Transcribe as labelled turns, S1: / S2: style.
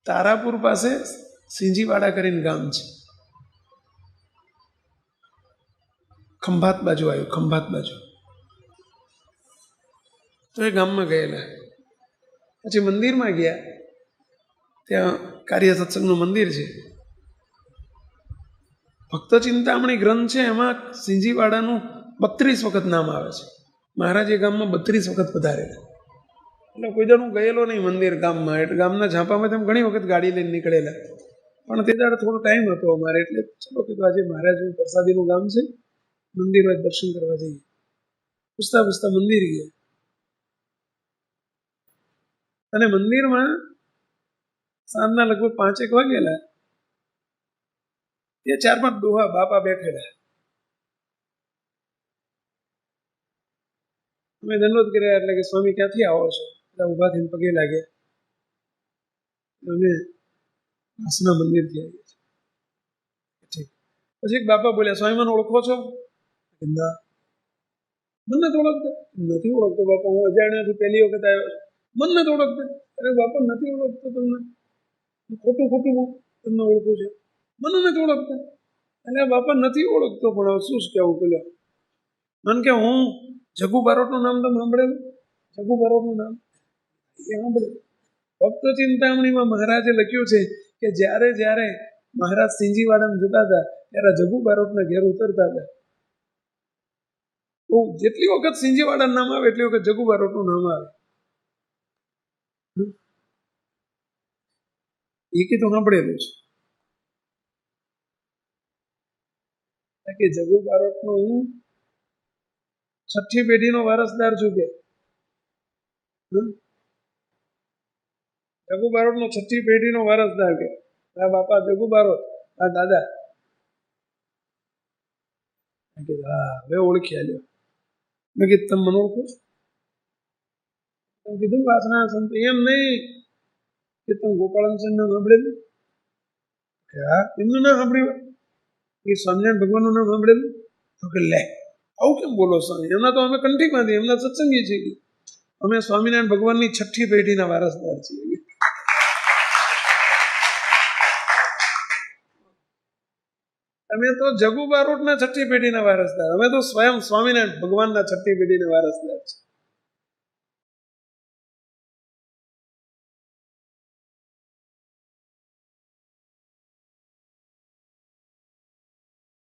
S1: તારાપુર પાસે સિંજીવાડા કરીને ગામ છે, ખંભાત બાજુ આવ્યું, ખંભાત બાજુ. તો એ ગામમાં ગયેલા, પછી મંદિરમાં ગયા. ત્યાં કાર્ય સત્સંગનું મંદિર છે, ભક્ત ચિંતામણી ગ્રંથ છે, એમાં સિંજીવાડાનું 32 વખત નામ આવે છે. મહારાજ એ ગામમાં 32 વખત પધારેલા. એટલે કોઈ દર હું ગયેલો નહીં મંદિર ગામમાં, એટલે ગામના ઝાંપામાં તેમ ઘણી વખત ગાડી લઈને નીકળેલા. પણ તે દાડે થોડો ટાઈમ હતો અમારે, એટલે ચલો કીધું આજે મહારાજનું પ્રસાદીનું ગામ છે, મંદિરમાં દર્શન કરવા જઈએ. પૂછતા પૂછતા મંદિર ગયા, અને મંદિરમાં સાંજના લગભગ 5-1 વાગેલા. ત્યાં 4-5 ડોહા બાપા બેઠેલા. અમે દંડોત કર્યા, એટલે કે સ્વામી ક્યાંથી આવો છો? બધા ઉભા થઈને પગે લાગ્યા. અમે વાસના મંદિરથી આવીએ છીએ. ઠીક. પછી એક બાપા બોલ્યા, સ્વામી મને ઓળખો છો? ના. મને તો ઓળખતા? નથી ઓળખતો બાપા, હું અજાણ્યાથી પહેલી વખત આવ્યો છું. મને નથી ઓળખતા? અરે બાપા નથી ઓળખતો તમને, ખોટું ખોટું તમને ઓળખું છે. મને નથી ઓળખતા? એટલે બાપા નથી ઓળખતો, પણ હવે શું કહેવું? બોલ્યો મને કે હું જગુ બારોટનું નામ તમે સાંભળેલું? જગુ બારોટનું નામ એ સાંભળ્યું. ભક્ત ચિંતામણીમાં મહારાજે લખ્યું છે કે જ્યારે જ્યારે મહારાજ સિંજીવાડામાં જતા હતા ત્યારે જગુ બારોટના ઘેર ઉતરતા હતા. તો જેટલી વખત સિંજીવાડાનું નામ આવે એટલી વખત જગુ બારોટનું નામ આવે. એ કીધું સાંભળેલું છે કે જગુ બારોટનો હું 6ઠી પેઢીનો વારસદાર છું. કે જગુ બારોટનો 6ઠી પેઢીનો વારસદાર. કે આ બાપા જગુ બારોટ, આ દાદા. હા હવે ઓળખ્યા લ્યો. મેં કીધું તમે મને ઓળખો છો? કીધું વાસના સંત. એમ નહીં કે તમે ગોપાળાનંદ નામ સાંભળેલું? હા એમનું નામ સાંભળ્યું? એ સ્વામિનારાયણ ભગવાનનું નામ સાંભળેલું? તો કે લે આવું કેમ બોલો સ્વામી? એમના તો અમે કંઠીમાંથી, એમના સત્સંગી છીએ. અમે સ્વામિનારાયણ ભગવાનની 6ઠી પેઢીના વારસદાર છીએ. અમે તો જગુ બારોટના 6ઠી પેઢીના વારસદાર. અમે તો સ્વયં સ્વામિનારાયણ ભગવાનના 6ઠી પેઢીના વારસદાર છીએ.